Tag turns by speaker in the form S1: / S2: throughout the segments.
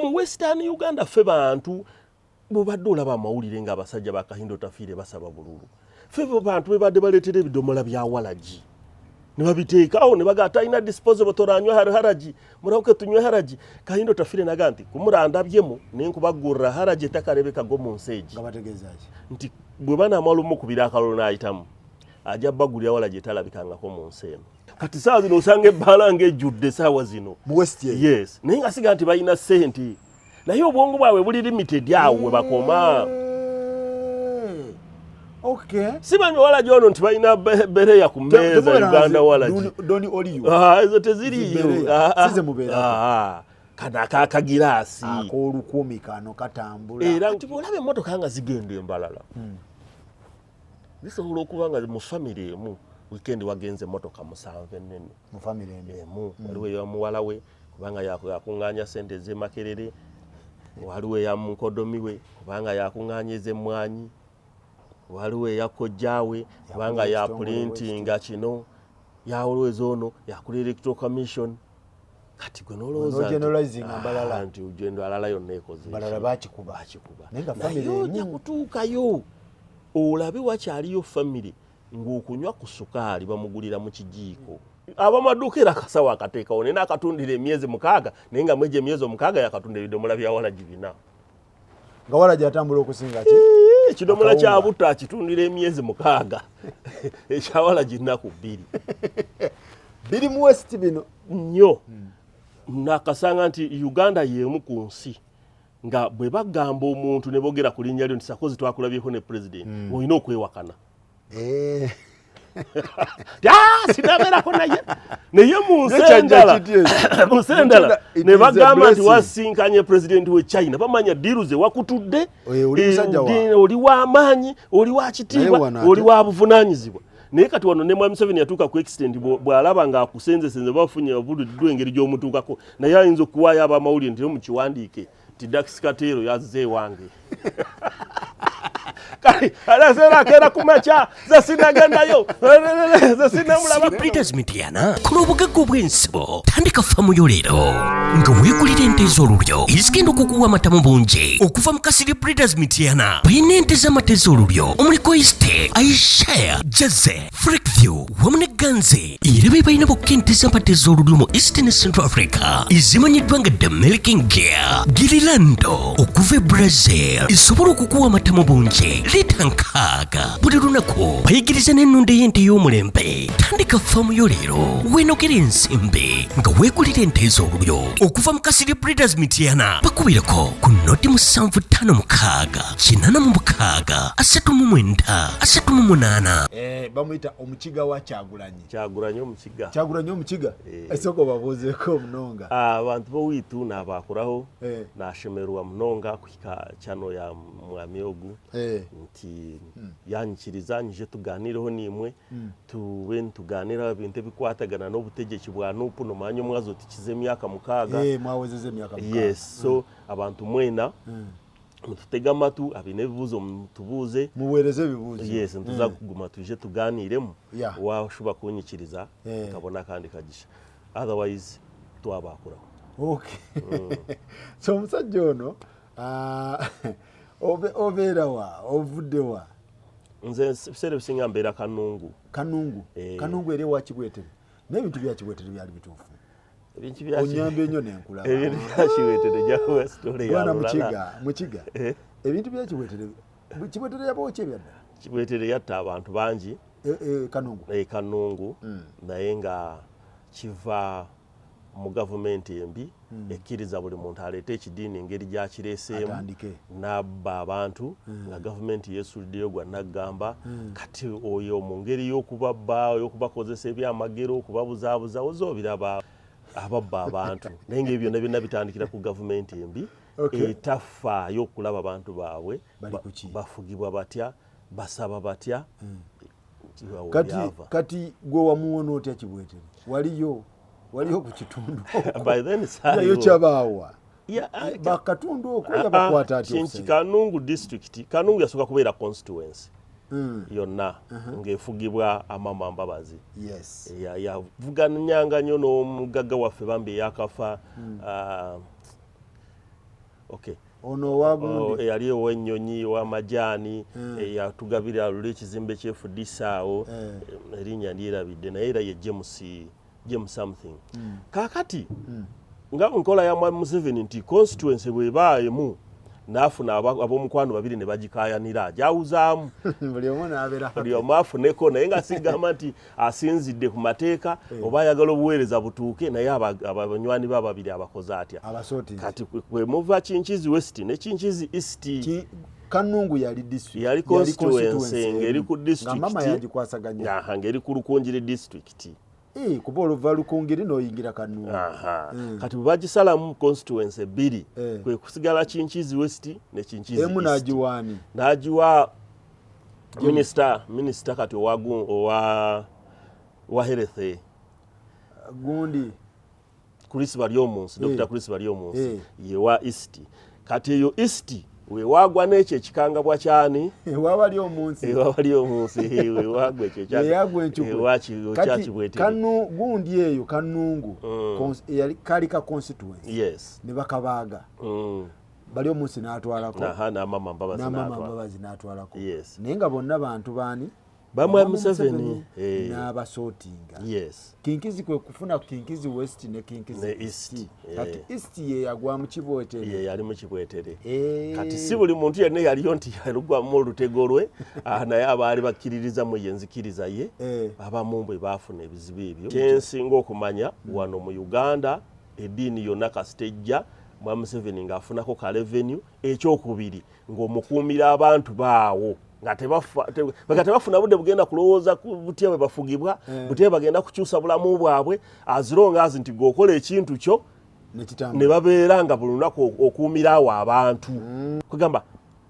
S1: mu Western Uganda ffe bantu bobadde olaba amawulire nga abasajja ba Kahindo Tafiire basaba bululu ffe bantu bebadde baleetera ebidomola bya walaji ne babiteekawo ne bagata talina disposable toranywa haraji murauke tunywe haraji Kahindo Tafiire naga nti kumurandabyemu nenkubagurra haraji etakalebeka go mu nseegi
S2: nga bategeezaki
S1: nti bwe banaamala omukubira akalolo n'ayitamu ajja bagulya walaji etalabikangako mu nsi eno kati saawa zino osanga ebbaala ng'ejjudde saawa zino
S2: mu West
S1: yes naye nga siga nti balina ssente naye obwongo bwabwe buli limited awo we bakoma
S2: okay
S1: simanyi walaji ono nti balina bereya ku mmeeza Uganda walaji
S2: doni oliyo
S1: ezo teziriyo
S2: size mubeera
S1: kana akakagiraasi
S2: ak'olukumi kano katambula
S1: era nti bw'olaba emmotoka nga zigenda embalala zisobola okuba nga mu famire emu weekend wagenze emmotoka 7 ennene
S2: mu famire
S1: emu waliwo eya muwala we kubanga yakuŋŋaanya ssente ez'Emakerere waliwo eya mukodomi we kubanga yakuŋŋaanya ez'emmwanyi waliwo eya kojjaawe kubanga ya printinga kino yawoloweza ono yakula electoral commission kati gwe nolowooza nti ugendo alala yonna ekoze
S2: balala bakikuba
S1: naye ojja kutuukayo olabe wakyaliyo famire ng'okunywa ku sukaali bamugulira mu kijiiko abamaduuka era akasawo akateekawo naye n'akatundira emyezi 6 naye nga mwegyo emyezi 6 yakatunda ebidomola bya walaji 4
S2: nga walaji atambula okusinga ki
S1: ekidomola kya butto akitundira emyezi 6 ekya walaji 2
S2: biri mu West bino
S1: nnyo nakasanga nti Uganda y'emu ku nsi nga bwe bagamba omuntu ne boogera ku linnya lyo nti sakozi twakulabyeko ne president olina okwewakana sinabeerako naye mu nsendala ne bagamba nti wasinkanye president we China bamanya diiru ze wakutudde oli w'amaanyi oli wa kitiibwa oli wa buvunaanyizibwa naye kati wano ne Mwami Museveni yatuuka ku extent bw'alaba ng'akusenzesenze bafunye babuliddwa engeri gy'omutuukako naye ayinza okuwaayo ab'amawulire nti mukiwandiike nti Dax Katero yazze ewange kali alasera akera kumacha zasinagendayo zasinamulaba
S3: Breeders Mityana kuno obugagga obw'ensibo tandika faamu yo leero nga weegulira ente ez'olulyo ezigenda okukuwa amata mu bungi okuva mu kasiri Breeders Mityana balina ente z'amata ez'olulyo omuliko Easter, Ayrshire, Jersey, Freakview wamu ne Ganze era be balina bokka ente z'amata ez'olulyo mu East ne Central Africa ezimanyiddwa nga The Milking Gear Girilando okuva e Brazil esobola okukuwa amata mu bungi lita 6 buli lunaku bayigiriza n'ennunda y'ente y'omulembe tandika faamu yo leero weenogera ensimbi nga weegulira ente ez'olulyo okuva mu kasiri Breeders Mityana bakubireko ku noti 756
S2: bamuyita omukiga wa
S1: Kyagulanyi
S2: omukiga esoko babuuzeeko munonga
S1: abantu bowiitu n'abakuraho n'ashemerwa munonga kuhika kyano ya mwami ogu nti yanyikiriza nyije tuganireho nimwe tuwe ntuganira ebintu ebikwatagana n'obutegeki bwa nupu nomanya omwazi oti kize emyaka 6
S2: mwawezeze emyaka 6
S1: yes so abantu mwena mututega amatu abine ebibuuzo mutubuuze
S2: muweereze ebibuuzo
S1: yes ntuza kuguma tuje tuganiremu washuba kunyikiriza nkabona kandi kagisha otherwise twabakuraho
S2: okay so omusajja ono obeerawa ovuddewa
S1: nze biseera bisinga mbeera Kanungu
S2: eri ewa Kibwetere n'ebintu bya Kibwetere byali bituufu onyambye nnyo n'enkulaba
S1: ebintu bya Kibwetere jawa story ya
S2: mukiga ebintu bya Kibwetere yabawo ki ebyadda
S1: Kibwetere yatta abantu bangi Kanungu naye nga kiva mu gavumenti embi ekkiriza buli muntu aleeta ekidiini engeri gyakireeseemu n'abba abantu nga gavumenti yeesuliddeyo gwa naggamba kati oyo mu ngeri y'okubabba y'okubakozesa ebyamagero okubabuzaabuza ozoobiraba ababba abantu naye ng'ebyo byonna byonna bitandikira ku gavumenti embi etafaayo okulaba abantu baabwe bafugibwa batya basaba batya
S2: kati gwe wamuwona otya Kibwetere waliyo ku kitundu
S1: by then
S2: nayo kyabaawa bakatundu okwo yabakwata ati
S1: Kanungu district Kanungu yasooka kubeera constituency yonna ng'efugibwa Amama Mbabazi yavuganyanga nnyo n'omugagga waffe bambi yakafa okay
S2: ono wagundi
S1: yali ow'ennyonyi w'amajaani yatugabira olw'ekizimbe ky'efudisaawo erinnya ndyerabidde naye era ye James something kaakati nga nkola ya Mwami Museveni nti constituency bw'ebaayemu n'afuna ab'omukwano babiri ne bagikaayanira ajawuzaamu buli omu afuneko naye nga sigamba nti asinzidde ku mateeka oba ayagala obuweereza butuuke naye abanywani be ababiri abakoze atya kati kwe muva Kinkizi West ne Kinkizi East
S2: Kanungu yali
S1: constituency ngeri ku district ngeri ku Rukungiri district
S2: kuba oluva Lukungiri n'oyingira Kanungu
S1: kati bwe bagisalamu constituency ebbiri kwe kusigala Kinkizi West ne Kinkizi East n'agiwa minisita kati owa health
S2: gundi
S1: Chris Baryomunsi Dr. Chris Baryomunsi yewa East kati eyo East wewagwa n'ekyo ekikangabwa kyani
S2: ewabali omunsi
S1: wewagwa ekyo
S2: kanu gundi eyo Kanungu kalika constituency ne bakabaaga bali omunsi n'atwalako
S1: n'amama Mbabazi
S2: n'atwalako naye nga bonna bantu baani
S1: Mwami Museveni
S2: n'abasootinga Kinkizi kwe kufuna Kinkizi West ne Kinkizi East kati East ye yagwa mu Kibwetere
S1: yali mu Kibwetere kati si buli muntu yenna yaliyo nti yalugwamu olutego lwe naye abaali bakkiririza mu yenzikiriza ye abamu bwe baafuna ebizibu ebyo kyensinga okumanya wano mu Uganda eddiini yonna kasitejja Mwami Museveni ng'afunako ka revenue ekyokubiri ng'omukuumira abantu baawo nga tebafuna budde bugenda kulowooza butya bwe bafugibwa butya bagenda kukyusa bulamu bwabwe azironga azi nti g'okola ekintu kyo ne babeera nga buli lunaku okuumira awo abantu kugamba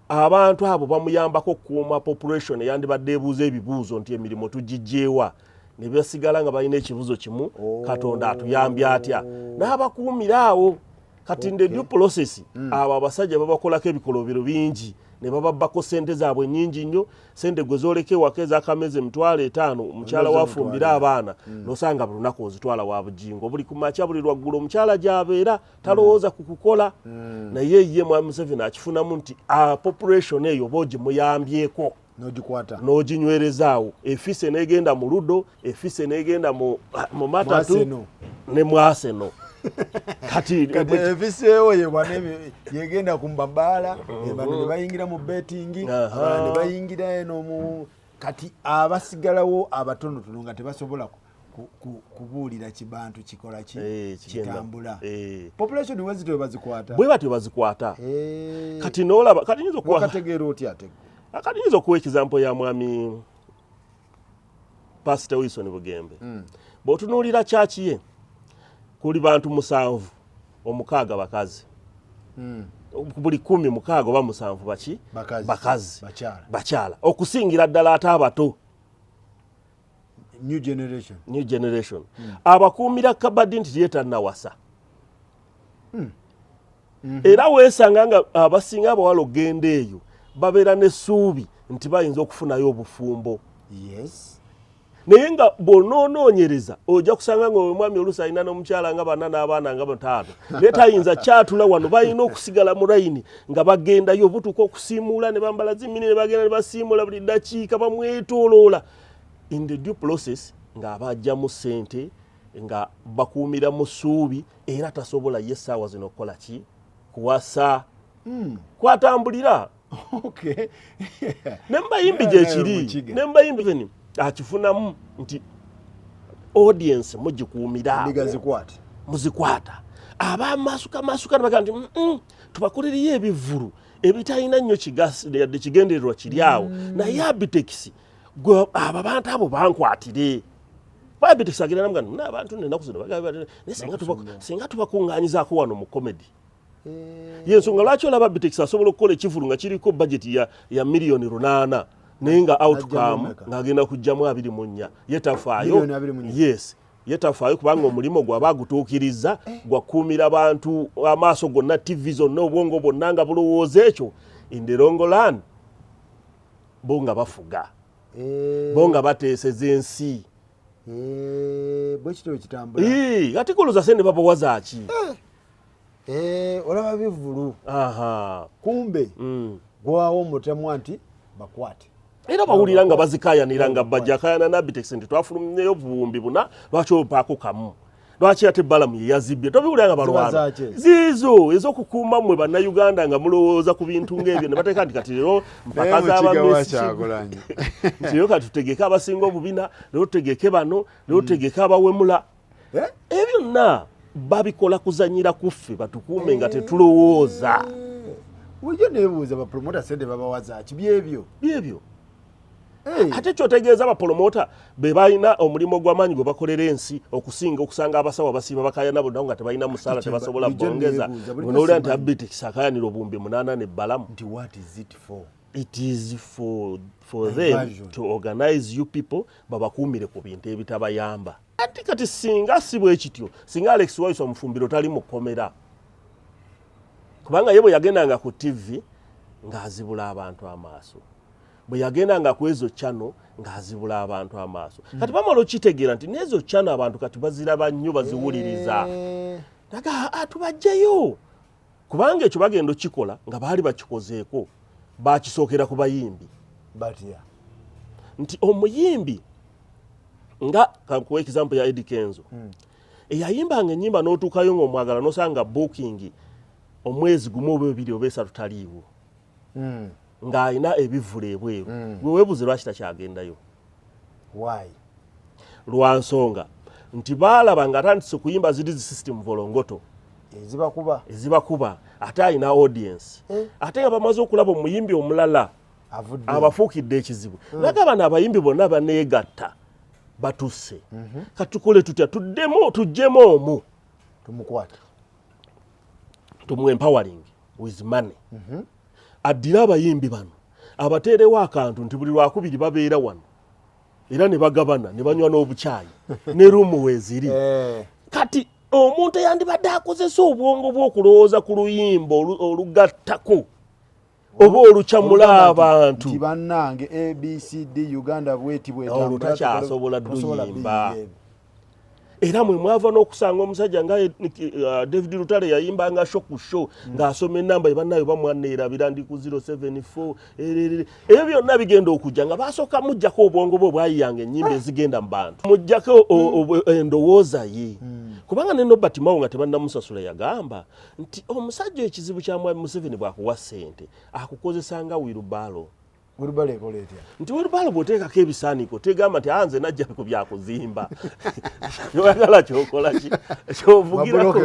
S1: abantu abo bamuyambako okukuuma population eyandibadde ebuuza ebibuuzo nti emirimu tugijjeewa ne basigala nga balina ekibuzo kimu Katonda atuyambye atya n'abakuumira awo kati nde due process abo abasajja babakolako ebikolobero bingi ne bababbako sente zaabwe nnyingi nnyo sente gwe zooleka ewaka ez'akamezi 5,000 omukyala wafumbira abaana n'osanga buli lunaku ozitwala wa bujingo buli ku makya buli lwaggulu omukyala gy'abeera talowooza ku kukola naye ye Mwami Museveni akifunamu nti population eyo boogi muyambyeko n'oginywerezaawo efise n'egenda mu Ludo efise n'egenda mu Matatu ne mu Arsenal kati
S2: eviseewo yegenda ku mbabaala bano ne bayingira mu betting abala ne bayingira eno mu kati abasigalawo abatonotono nga tebasobola kubuulira kibantu kikola kitambula population wezito bazikwata
S1: bwe batyo bazikwata kati n'olaba kati nyinza okuwa
S2: kategeera otya
S1: kati nyinza okuwa example ya Mwami Pastor Wilson Bugembe bw'otunuulira kyaki ye kuli bantu 7 omukaaga bakazi buli 10 mukaaga oba 7 baki bakazi bakyala okusingira ddala ate abato
S2: new
S1: generation abakuumira kabadi nti yetannawasa era weesanga nga abasinga abawala ogenda eyo babeera n'essuubi nti bayinza okufunayo obufumbo naye nga bw'onoonoonyereza ojja kusanga nga omwami oluusi alina n'omukyala nga 4 n'abaana nga 5 naye tayinza kyatula wano balina okusigala mu layini nga bagendayo butuuka okusiimuula ne bambala zimini ne bagenda ne basiimuula buli ddakiika bamwetooloola in the due process ng'abajjamu ssente nga bakuumira mu ssuubi era tasobola ye essaawa zino okukola ki kuwasa kwatambulira ne mbayimbi gyekiri ne mbayimbi akifunamu nti audience mugikuumira muzikwata abamasuka nebaga nti tubakolereyo ebivvulu ebitalina nnyo yadde kigendererwa kiri awo naye Abitex abo abantu abo bankwatire Abitex agenda namuga n'abantu nenaku zino naye singa tubakuŋŋaanyizaako wano mu comedy yensonga lwaki olaba Abitex asobola okukola ekivvulu nga kiriko budget ya miliyoni 8 naye nga outcome ng'agenda kujjamu 24 yetafaayo yetafaayo kubanga omulimu gwaba agutuukiriza gwakuumira abantu amaaso gonna TV zonna obwongo bwonna nga bulowooza ekyo in the long run bo nga bafuga bo nga bateeseza ensi
S2: bwe kityo kitambula
S1: ate kuluza sente babawazaaki
S2: olaba bivulu. Kumbe gwawo mutemu anti bakwate.
S1: Era bawulira nga bazikayanira nga bajjakayana na Bitex nti twafulumyeyo buwumbi buna lwaki opaako kamu. Lwaki ate Balamu ye yazibbye tobiwulira nga balwana ziizo ez'okukuuma mmwe bannayuganda nga mulowooza ku bintu ng'ebyo ne bateeka nti kati leero mpaka
S2: z'abamesiki
S1: nti leero kati tutegeke abasinga obubina leero tutegeke bano leero tutegeke abawemula ebyo byonna babikola kuzanyira kuffe batukuume nga tetulowooza.
S2: Bulijjo neebuuza bapromota sente babawaza ki byebyo
S1: ate kyotegeeza abapromota be balina omulimo gw'amaanyi gwe bakolera ensi okusinga okusanga abasawo basiiba bakayana bonna nga tebalina musaala tebasobola bongeza nolwira nti Bitex akayanira obuwumbi 8 ne Balamu.
S2: What is it for?
S1: It is for them to organize you people babakuumire ku bintu ebitabayamba. Ati kati singa si bwe kityo singa Alex Waiso omufumbiro tali mukomera kubanga ye bwe yagendanga ku TV ng'azibula abantu amaaso bwe yagendanga ku ezo channel ng'azibula abantu amaaso kati bamala okitegeera nti n'ezo channel abantu kati baziraba nnyo baziwuliriza naga tubajjayo kubanga ekyo bagenda okikola nga baali bakikozeeko bakisookera ku bayimbi
S2: batya
S1: nti omuyimbi nga kankuwa example ya Eddie Kenzo eyayimbanga ennyimba n'otuukayo ng'omwagala n'osanga booking omwezi gumu oba ebiri oba esatu taliiwo ng'alina ebivula ebweru gwe weebuze lwaki takyagendayo lwa nsonga nti baalaba ng'atandise okuyimba ziri zi system volongoto ezibakuba ate alina audience ate nga bamaze okulaba omuyimbi omulala abafuukidde ekizibu naga bano abayimbi bonna baneegatta batusse katukole tutya tujjemu omu
S2: tumukwate
S1: tumu empowering with money addira abayimbi bano abateerewo akantu nti buli lwakubiri babeera wano era ne bagabana ne banywa n'obukyayi ne rumu weeziri kati omuntu eyandibadde akozesa obwongo bw'okulowooza ku luyimba olugattako oba olukyamula abantu
S2: nti bannange ABCD Uganda bweti
S1: bwetakyasobola luyimba era mwe mwava n'okusanga omusajja nga David Lutale yayimbanga show ku show ng'asoma ennamba ebannayo bamwanneerabira ndi ku 074 ebyo byonna bigenda okujja nga basooka mujjako obwongo bwe bwayiyanga ennyimba ezigenda mu bantu mujjako endowooza ye kubanga ne Nobert Mao nga tebannamusasula yagamba nti omusajja ekizibu kya Mwami Museveni bw'akuwa ssente akukozesa nga wirubalo nti wirubalo bw'oteekako ebisaaniiko tegamba nti anze najja ku byakuzimba yoyagala kyokola ki kyovugirako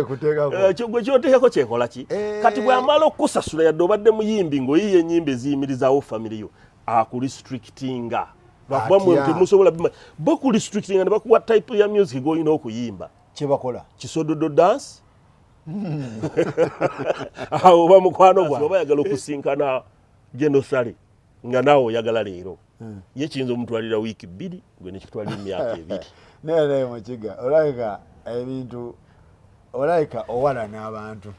S1: gwe kyoteekako kyekola ki kati bw'amala okukusasula yadde obadde muyimbi ng'oyiye ennyimba eziyimirizaawo famire yo akurestrictinga lwakuba mwe temusobola bo kurestrictinga ne bakuwa type ya music g'olina okuyimba
S2: kyebakola
S1: kisododo dance awo bamukwano gwa oba yagala okusinkana genosale nga naawe oyagala leero ye kiyinza omutwalira wiiki 2 gwe nekitwalira emyaka 2
S2: naye Mukiga olayika ebintu olayika owalana abantu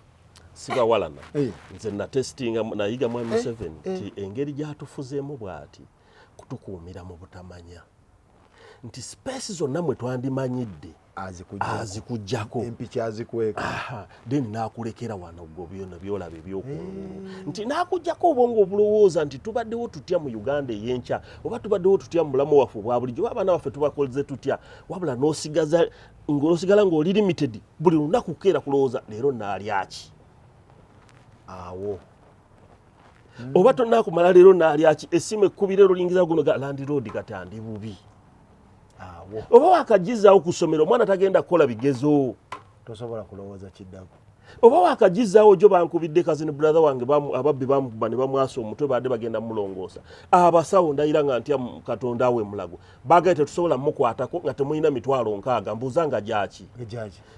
S1: sibawalana nze natestinga nayiga Mwami Museveni nti engeri gyatufuzeemu bw'ati kutukuumira mu butamanya nti space zonna mwe twandimanyidde azikujjako
S2: empiki azikweka
S1: then nakulekera wano gwo byonna byolaba ebyokungulu nti nakujjako obwongo obulowooza nti tubaddewo tutya mu Uganda ey'enkya oba tubaddewo tutya mu bulamu waffe obwa bulijjo abaana baffe tubakoleze tutya wabula n'osigala ng'oli limited buli lunaku kukeera kulowooza leero naalyaki
S2: awo
S1: oba tonnakumala leero naalyaki essimu ekkubira olulingiza guno ga Land Road kati andi bubi oba wakagizaawo ku ssomero omwana tagenda kukola bigezo
S2: tosobola kulowooza kiddako
S1: oba wakagizaawo jo bankubidde cousin brother wange ababbi bamukuba ne bamwasa omutwe badde bagenda mulongoosa abasawo ndayira nga ntya Katonda we mulago bagaye tetusobola mukwatako nga temulina mitwalo 6 mbuuza nga gyaki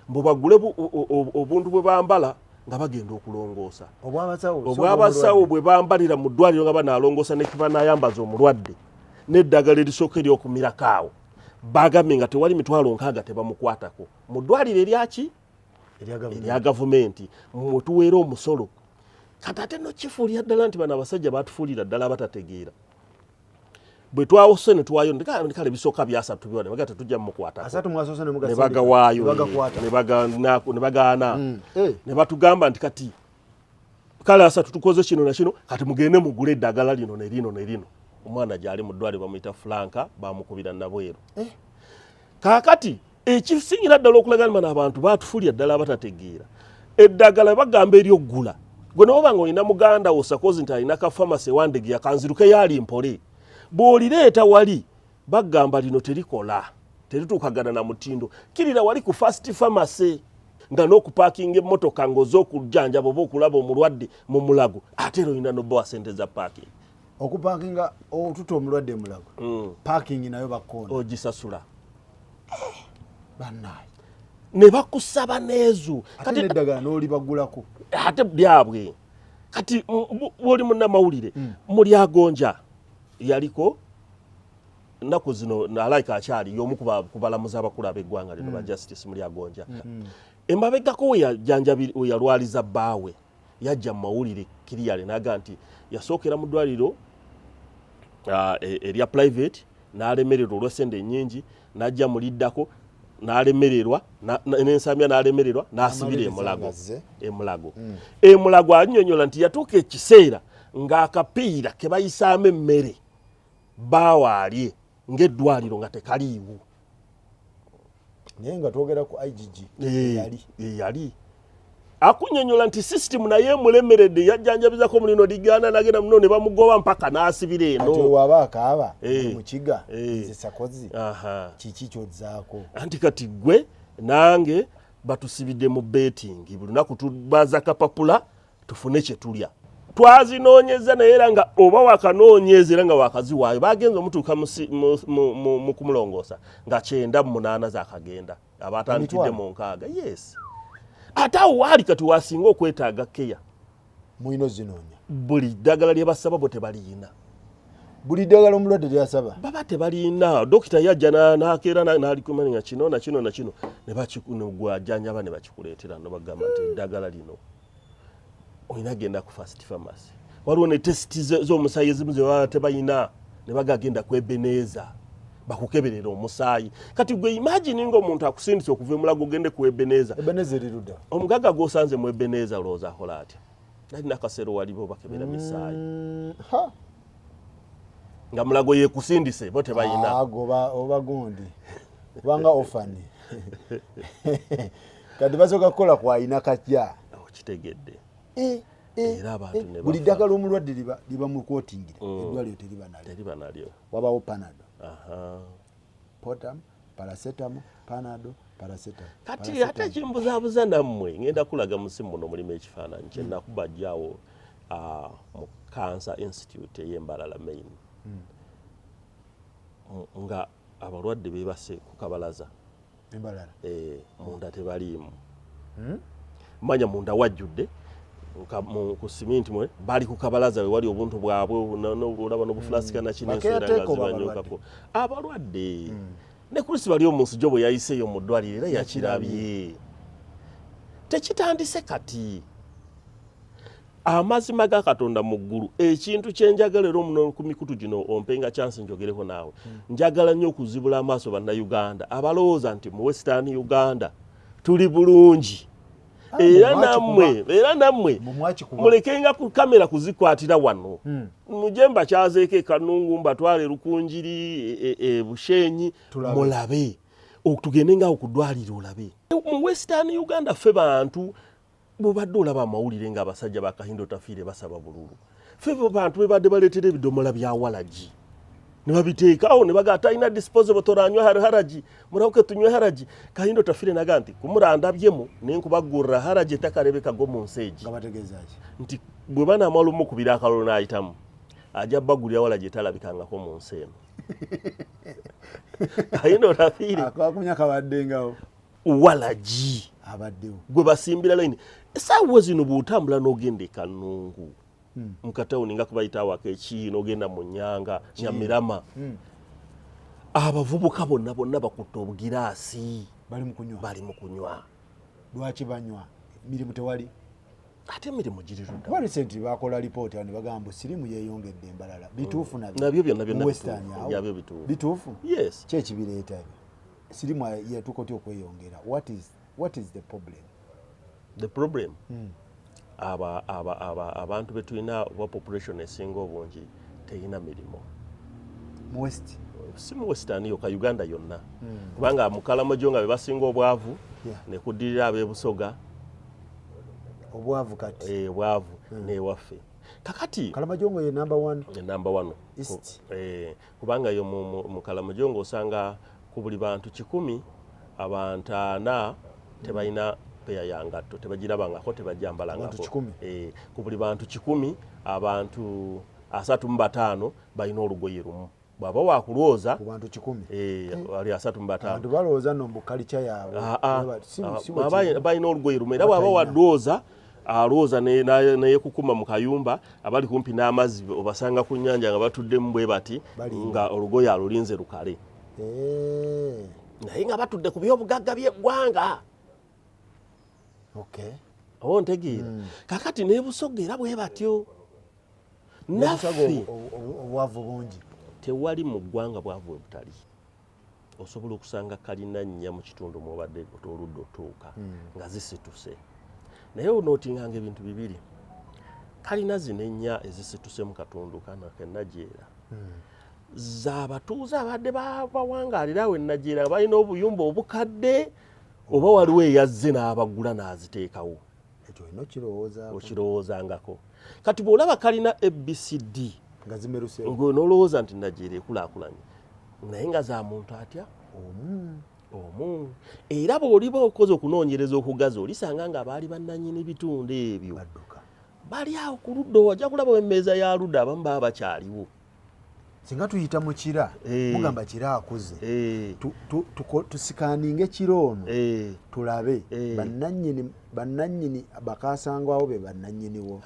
S1: mbu bagule obuntu bwe bambala nga bagenda okulongoosa obwabasawo bwe bambalira mu ddwaliro nga banaalongoosa ne kiba nayambaza omulwadde n'eddagala erisooka ery'okumirakaawo bagambye nga tewali mitwalo 6 tebamukwatako mu ddwaliro eryaki erya gavumenti mutuweera omusolo kati ate nokifuulira ddala nti bano abasajja batufuulira ddala batategeera bwe twawose ne tuwayo kale bisooka byasatu tubibone bagata tujja mukwata
S2: asatu mwasose ne mugasa
S1: ne bagawaayo ne bagaana ne batugamba nti kati kale asatu tukoze kino na kino kati mugende mugule eddagala lino ne lino omwana gyali mu ddwaliro bamuyita Franka bamukubira nabweru kaakati ekisingira ddala okulaganima n'abantu baatufulya ddala abatategeera eddagala bagamba eryoggula gwe noba nga olina muganda wo sakozi nti alina kafamasi wandege yakanziruke yali mpole bw'olireeta wali bagamba lino terikola terituukagana na mutindo kirira wali ku fast pharmacy nga n'okupaakinga emmotoka ng'oz'okujjanjaba oba okulaba omulwadde mu mulago ate era olina n'obba wa sente za paaking
S2: okupaakinga otuta omulwadde mulago paaking nayo bakoona
S1: ogisasula
S2: bannaye
S1: ne bakusaba n'ezo
S2: kati neddagala n'olibagulako
S1: ate byabwe kati woli munnamawulire mulyagonja yaliko ennaku zino nalaika akyali y'omu kubalamuza abakulu ab'eggwanga lino ba justice mulyagonja emabegako we yalwaliza bbaawe yajja mu mawulire kiriyale naga nti yasookera mu ddwaliro erya private n'alemererwa olw'essente ennyingi n'ajja muliddako n'alemererwa n'ensamya n'alemererwa n'asibira emulago annyonnyola nti yatuuka ekiseera ng'akapiira ke bayisaamu emmere baawaalye ng'eddwaliro nga tekaliiwo
S2: naye nga twogera ku IGG
S1: yali akunnyonnyola nti sisitimu naye emulemeredde yajjanjabizako mulino liganda nagenda muno ne bamugoba mpaka n'asibira eno
S2: ati waba akaaba mukiga zisakozi kiki kyozzaako
S1: anti kati gwe nange batusibidde mu betingi buli lunaku tubaza kapapula tufune kye tulya twazinoonyeza naye era nga oba wakanoonyeza era nga wakaziwaayo bagenza omutuuka mu kumulongoosa nga 98 zakagenda abatandikidde mu 6 yes ate awo waali kati wasinga okwetaaga keya
S2: mulina zinoonya
S1: buli ddagala lye basaba bo tebaliyina
S2: buli ddagala omulwadde lyasaba
S1: baba tebaliyina dokita yajja nakeera nalikumanya kino na kino na kino ne bakigwajjanjaba ne bakikuleetera no bagamba nti eddagala lino olina genda ku fast pharmacy waliwo ne testi z'omusaayi ezimu ze baba tebalina ne bagagenda kwebeneeza bakukeberera omusaayi kati gwe imagine ng'omuntu akusindise okuva emulago ogende ku Ebeneza
S2: eriruda
S1: omugaga gw'osanze mu Ebeneza olowooza akola atya nalina akaseera waliwo bakebera misaayi nga mulago yeekusindise bo tebalina
S2: oba gundi kubanga ofani kati basooka kukola kwayina kajja
S1: okitegedde
S2: era abantu ne buli ddagala omulwadde liba mu kootingire eddwaliro teriba nalyo wabawo panado potam paracetamol panado paracetamol
S1: kati ate kimbuzaabuza nammwe ngenda kulaga musimu muno mulimu ekifaananyi kye nakubajjawo mu Cancer Institute ey'Embalala Main nga abalwadde beebase ku kabalaza
S2: Embalala
S1: munda tebaliimu manya munda wajjudde ku siminti mwe bali ku kabalaza we wali obuntu bwabwe olaba n'obufulasika na kineeseera nga zibanyukako abalwadde ne kulisi bali omunsi gyo bwe yayiseeyo mu ddwaliro era yakirabye tekitandise kati amazima ga Katonda mu ggulu ekintu kyenjagala era omuno ku mikutu gino ompenga chance njogereko naawe njagala nnyo okuzibula amaaso bannayuganda abalowooza nti mu Western Uganda tuli bulungi era nammwe mulekenga ku kamera kuzikwatira wano mujemba kyazeeko ekanungu mbatwale Rukunjiri Bushenyi mulabe tugende ngaawo ku ddwaliro olabe mu Western Uganda ffe bantu bw'obadde olaba amawulire ng'abasajja ba Kahindo Tafiire basaba bululu ffe bantu bebadde baleetera ebidomola bya walagi ne babiteekawo ne baga talina disposable toranywa haraji mulabuke tunywe haraji Kahindo Tafiire naga nti kumurandabyemu nenkubagurra haraji etakarebeka go mu nseegi nti bwe banaamala omukubira akalolo n'ayitamu ajja bagulya walagi etalabikangako mu nsi eno Kahindo Tafiire
S2: akakunya kabaddengawo
S1: walagi
S2: abaddewo
S1: gwe basimbira layini essaawa zino bw'otambula n'ogenda ekanungu mukatawuni nga kubayitawo akeeki n'ogenda mu Nyanga Nyamirama abavubuka bonna bakutte obugiraasi
S2: bali mu kunywa
S1: lwaki
S2: banywa mirimu tewali
S1: ate emirimu giri ludda.
S2: Ba recently bakola report ne bagamba sirimu yeeyongedde embalala. Bituufu
S1: nabyo byonna
S2: nabyo bituufu.
S1: Yes.
S2: Kye kibireeta sirimu yatuuka otya okweyongera. What is the problem?
S1: The problem abantu betulina wa population esinga obungi teyina mirimu.
S2: Mu West
S1: si mu Western yokka Uganda yonna kubanga mu Kalamajo nga bebasinga obwavu ne kuddirira ab'ebusoga
S2: obwavu kati
S1: bwavu n'ewaffe kakati
S2: Kalamajongo ye number
S1: 1
S2: East
S1: kubanga yo mu Kalamajongo osanga ku buli bantu 100 abantu 4 tebalina peya ya ngatto tebagirabangako tebajambalangako ku buli bantu 100 abantu 35 balina olugoye lumu baba wakulooza
S2: ku bantu 10
S1: ali 35
S2: abantu balooza no mbukalicha yaabwe
S1: balina olugoye lumu era baba wadooza alooza naye kukuma mu kayumba abali kumpi n'amazzi obasanga ku nnyanja nga batuddemu bwe bati nga olugoye alulinze lukale naye nga batudde ku byobugagga by'eggwanga.
S2: Okay.
S1: Ntegeera. Kakati n'ebusoga era bwe batyo. Naffe
S2: obwavu bungi.
S1: Tewali mu ggwanga bwavu butali. Osobola okusanga kalina nnya mu kitundu mwobadde oludda otuuka nga zisituse. Naye onootinganga ebintu bibiri. Kalina zino ennya ezisituse mu katundu kana kennajeera. Z'abatuuze abadde bawangaalira awo ennajeera balina obuyumba obukadde oba waliwo eyazze n'abagula n'aziteekawo.
S2: Ekyo ino kirowoozaako.
S1: Okirowoozangako. Kati bw'olaba kalina ABCD
S2: nga zimeruse
S1: ng'onolowooza nti najeera ekulaakulanye naye nga za muntu atya omu era bw'oliba okoze okunoonyereza okugaza olisanga nga baali bannannyini bitundu ebyo bali awo ku ludda wajja kulaba emmeeza ya ludda abamu baba bakyaliwo.
S2: Singa tuyita mu kira mugamba kira akuze tusikaninge kiro ono tulabe bannannyini bakasangwawo be bannannyiniwo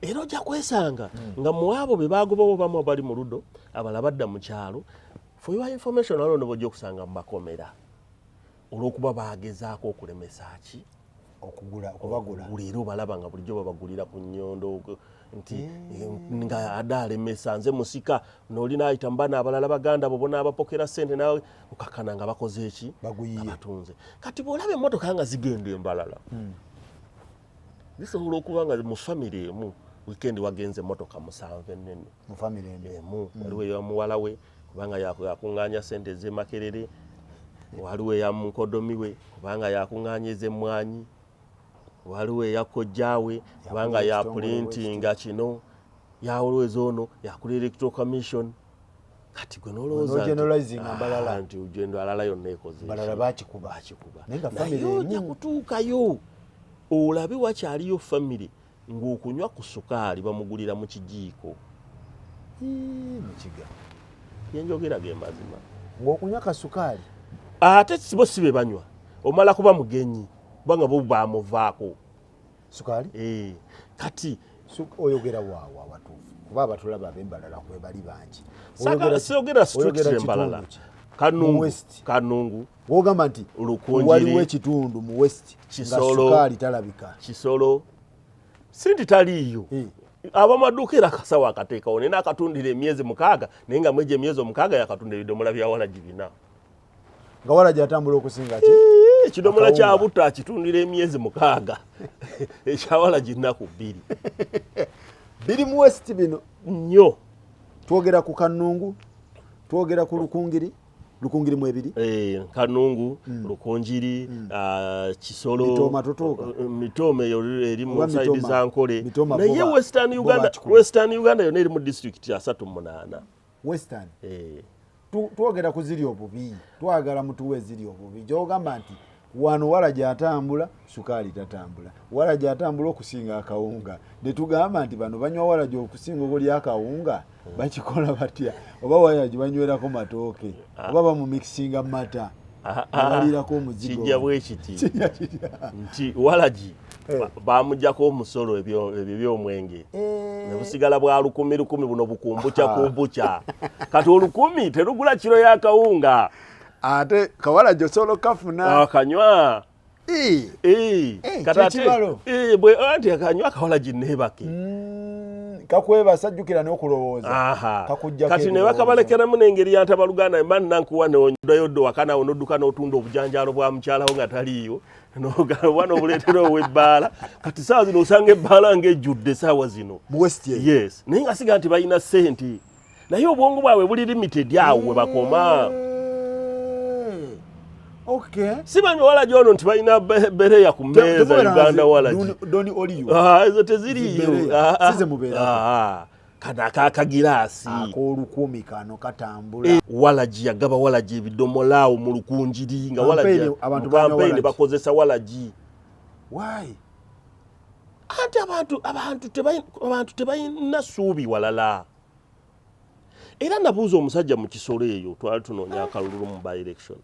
S1: era ojja kwesanga nga mu abo be bagobawo bamu bali mu luddo abala badda mu kyalo. For your information waliwo nebojja okusanga mu makomera olw'okuba bagezaako okulemesa ki okubagula era obalaba nga bulijjo babagulira ku nnyondo nti nga adalemesa nze musika n'oli n'ayita mbaana abalala baganda bo bona abapokera ssente nawe okakkana nga bakoze eki batunze. Kati bw'olaba emmotoka nga zigenda embalala zisobola okuba nga mu famire emu weekend wagenze emmotoka 7 ennene
S2: mu famire
S1: emu waliwo eya muwala we kubanga yakuŋŋaanya ssente ez'emakerere waliwo eya mukodomi we kubanga yakuŋŋaanya ez'emmwanyi waliwo eya kojjaawe kubanga ya printinga kino yawoloweza ono yakula electoral commission. Kati gwe nolowooza nti ugendo alala yonna ekoze
S2: balala bakikuba
S1: naye ojja kutuukayo olabe wakyaliyo famire ng'okunywa ku sukaali bamugulira mu kijiiko
S2: mukiga
S1: yenjogera ge mazima
S2: ng'okunywa kasukaali
S1: ate sibo sibe banywa omala kuba mugenyi kubanga bo bamuvaako
S2: sukaali
S1: kati
S2: oyogera waawa watuufu kuba abatulaba ab'embalala kwe bali bangi
S1: sayogera strict embalala kanungu
S2: wogamba nti waliwo ekitundu mu West nga sukaali talabika
S1: Kisolo sinti taliiyo abamaduuka era akasawo akateekawo naye nakatundira emyezi 6 naye nga mwegyo emyezi 6 yakatunda ebidomola bya Walagi 4
S2: nga Walagi atambula okusinga ki
S1: ekidomola kya butta akitundira emyezi 6 ekya Walagi 2
S2: biri mu West bino
S1: nnyo.
S2: Twogera ku Kanungu twogera ku Lukungiri mu ebiri
S1: Kanungu Lukungiri Kisolo Mitoma eri mu side za Nkole naye Western Uganda yonna eri mu district ya 38
S2: Western twogera ku ziri obubi twagala mutuwe ziri obubi gyogamba nti wano Walagi atambula sukaali tatambula Walagi atambula okusinga akawunga ne tugamba nti bano banywa Walagi okusinga obuli akawunga bakikola batya oba Walagi banywerako matooke oba bamumixinga mata balirako omuzigo
S1: kijja bwe kiti nti Walagi bamujjako omusolo ebyo by'omwenge ne busigala bwa 10 buno bukumbucha kati 10 terugula kiro ya kawunga
S2: ate kawala josolo kafuna
S1: akanywa katate bwe anti akanywa akawala jinnebake
S2: kakwebasa jjukira n'okulowooza
S1: kati ne bakabalekeramu n'engeri yantabaluganda emani nankuwa neondayodo wakana onodduka n'otunda obujanjaalo bwa mukyalawo nga taliiyo wano obuleetera ow'ebbaala kati saawa zino osanga ebbaala ng'ejjudde saawa zino yes naye nga siga nti balina ssente naye obwongo bwabwe buli limited awo we bakoma simanyi walaji ono nti balina bereya ku mmeeza Uganda walaji ezo teziriyo kana akakagiraasi
S2: ak'olukumi kano katambula
S1: walaji yagaba walaji ebidomolaawo mu lukunjiri nga walaji mu kampeyini bakozesa walaji anti abantu tebalina ssuubi walala era nabuuza omusajja mu kisolo eyo twali tunoonya akalulu mu by election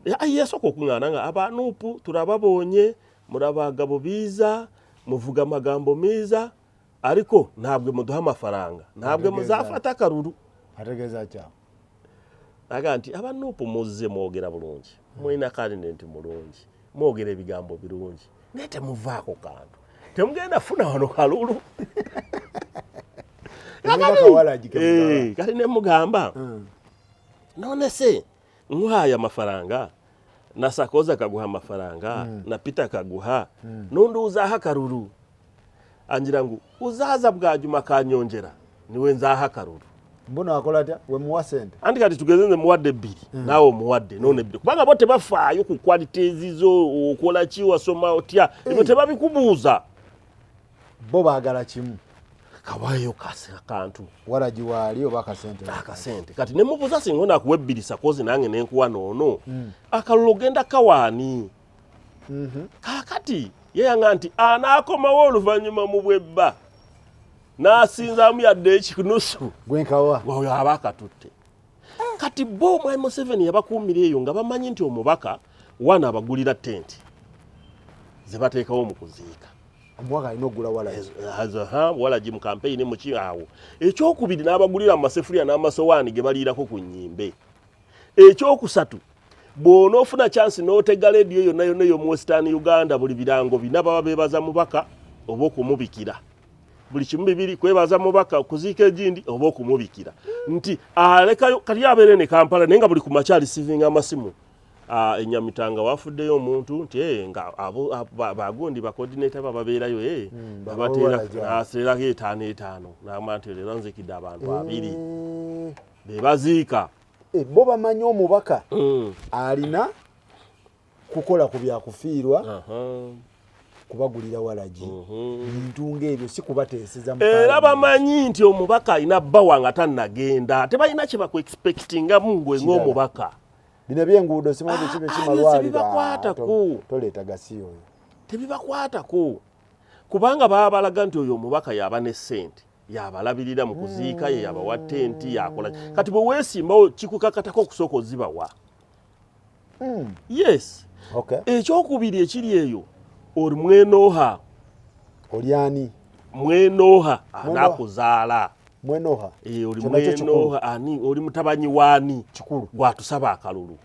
S1: yasooka okuŋŋaana nga abanuupu tulababoonye mulaba agabo biiza muvuga magambo miiza ariko ntabwe muduha amafaranga ntabwe muzaafata akalulu
S2: ategeeza kya
S1: aga nti abanuupu muzze mwogera bulungi mulina kandidenti mulungi mwogera ebigambo birungi naye temuvaako kantu temugenda funa wano kalulu kati ne mugamba none se nkuhaye amafaranga na Sakoza kaguha amafaranga na Peter kaguha nonduuzaho akalulu angira ngu uzaza bwajuma kanyonjera niwe nzaho akalulu
S2: mbona akola atya we muwa sente
S1: anti kati tugezenze muwadde bbiri naawe muwadde none bbiri kubanga bo tebafaayo ku quality zo okola ki wasoma otya ebyo tebabikubuuza
S2: bo baagala kimu
S1: kawayo kantu
S2: walaji waali oba
S1: akasente kati ne mubuuza singa onakuwa ebbiri Sakozi nange nenkuwa noono akalulu ogenda kawaani kaakati yeyanga nti anaakomawo oluvannyuma mu bwebba n'asinzaamu yadde ekinusu
S2: gwenkawa
S1: oyo aba akatutte kati bo mwami Museveni yabakuumira eyo nga bamanyi nti omubaka wana abagulira tenti ze bateekawo mu kuziika
S2: omwaka alina okugula
S1: walaji mu kampeyini muki awo ekyokubiri n'abagulira mu masefulya n'amasowaani ge baliirako ku nnyimbe ekyokusatu bw'onoofuna chansi n'otega leediyo yonna yonna ey'omu Western Uganda buli birango bina baba beebaza mubaka oba okumubikira buli kimu bibiri kwebaza mubaka okuziika egindi oba okumubikira nti alekayo kati abeere ne Kampala naye nga buli ku makya alisivinga amasimu Enyamitanga wafuddeyo omuntu nti nga bagundi bacoordinator bababeerayo babateera aseerako 5 n'agamba nti leero nzikidde abantu 2 bebaziika
S2: bo bamanyi omubaka alina kukola ku byakufiirwa kubagulira walaji bintu ng'ebyo si kubateeseza
S1: era bamanyi nti omubaka alina bbawa nga tannagenda tebalina kye bakuexpectinga mungwe ng'omubaka
S2: bino byenguudo simanyi kibe
S1: kimalwaliro
S2: toleeta gasiyo
S1: tebibakwatako kubanga baba balaga nti oyo omubaka yaba ne ssente yabalabirira mu kuziika ye yabawa tenti yakola kati bwe weesimbawo kikukakatako okusooka ozibawa yes ekyokubiri ekiri eyo oli mwenooha
S2: olyani
S1: mwenooha anakuzaala
S2: mwenoha
S1: oli mwenoha ani oli mutabanyi waani
S2: kikulu
S1: gwatusaba akalulu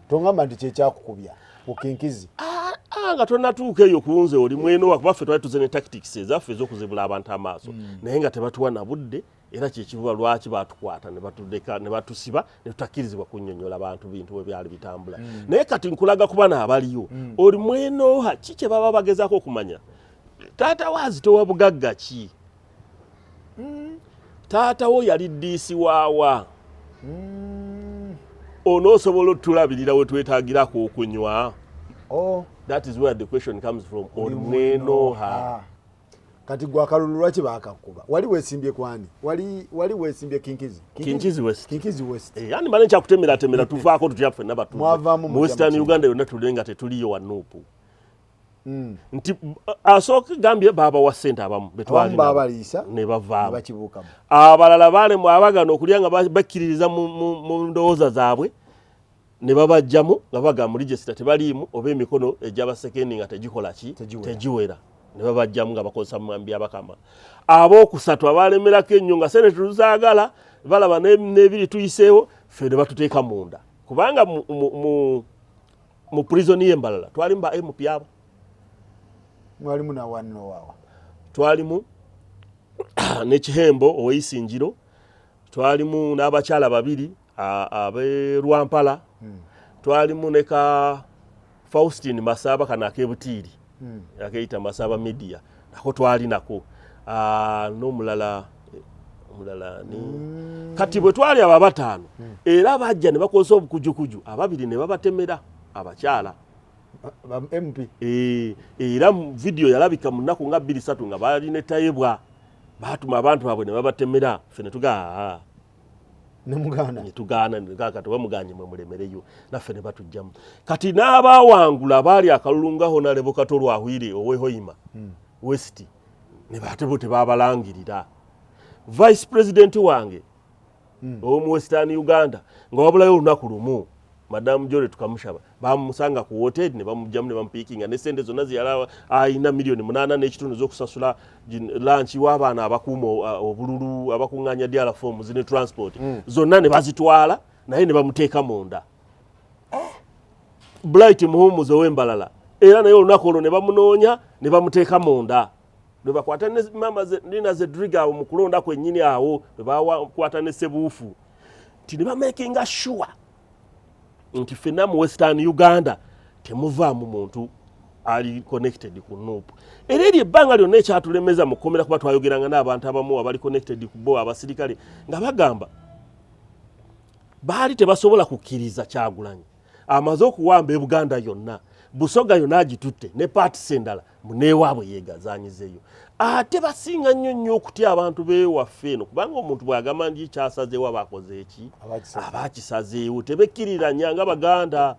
S2: tongamba nti kyekyakukubya mukinkizi
S1: nga tonatuuka eyo kunze oli mwenoha kuba ffe twali tuze ne tactics ezaffe ez'okuzibula abantu amaaso naye nga tebatuwa na budde era kyekivuba lwaki batukwata ne batudeka ne batusiba ne tutakkirizibwa kunnyonnyola abantu bintu bwe byali bitambula naye kati nkulaga kuba n'abaliyo oli mwenoha ki kye baba bagezaako okumanya taata waazitowa bugagga ki taata wo yali diisi waawa onoosobola otulabirira we twetaagirako okunywa that is where the question comes from oli mwenoha
S2: kati gwa akalulu lwaki baakakuba wali weesimbye kwani wali weesimbye
S1: Kinkizi
S2: West
S1: yani mbale nkyakutemera tuvaako tutya ffenna batuva mu Western Uganda yonna tulenga tetuliyo wanuupu nti asooka gambye baaba wa ssente abamu
S2: betwalina
S1: ne bavaamu abalala baalemu abagana okulya nga bakkiririza mu ndowooza zaabwe ne babajjamu nga baga mu regisita tebaliimu oba emikono egy'abasekendi nga tegikola ki tegiwera ne babajjamu nga bakozesa mu mwambi abakama abookusatu abaalemerako ennyo nga sente tuzaagala balaba n'ebiri tuyiseewo ffe ne batuteeka munda kubanga mu mu prison y'Embalala twali mba MP abo
S2: mwalimu na wanno wawa
S1: twalimu n'ekihembo ow'Isingiro twalimu n'abakyala babiri abe Rwampala twalimu ne ka Faustine Masaba kana akebutiri yakeita Masaba Media nako twali nako n'omulala ni kati bwe twali ababataano era bajja ne bakoza obukujukuju ababiri ne babatemera abakyala
S2: MP
S1: era video yalabika mu nnaku nga 2-3 nga bali ne tayebwa batuma abantu abwe ne babatemera fene tugaa
S2: ne mugana
S1: tugaana ngaka tubamuganye mwe mulemereyo naffe ne batujjamu kati n'abawangula bali akalulungaho na lebo katolwa ahwire owehoima West ne batebo tebabalangirira Vice President wange omu Western Uganda nga wabulayo olunaku lumu Madam Jore tukamushaba bamusanga ku hotel ne bamujjamu ne bampikinga ne sente zonna ziyala ayina milioni 8 n'ekitundu z'okusasula lunch w'abaana abakuuma obululu abakunganya diala forms ne transport zonna ne bazitwala naye ne bamuteeka munda Bright Muhumuzi ow'Embalala era naye olunaku olwo ne bamunoonya ne bamuteeka munda ne bakwata ne mama Nina Zedriga mu kulonda kwennyini awo ne bakwata ne Sebuufu ti ne bamakinga sure nti fena mu Western Uganda temuvaamu muntu ali connected ku NUP era eri ebbanga lyonna ekyatulemeza mu kkomera kuba twayogeranga n'abantu abamu abali connected ku bo abasirikale nga bagamba baali tebasobola kukkiriza Kyagulanyi amaze okuwamba e Buganda yonna Busoga yonna agitutte ne Pat Sendala muneewaabwe yeegazanyizeeyo ate basinga nnyo okutya abantu beewaffe eno kubanga omuntu bw'agamba nti kyasazeewo abakoze eki abakisazeewo tebekkiriranya nga Baganda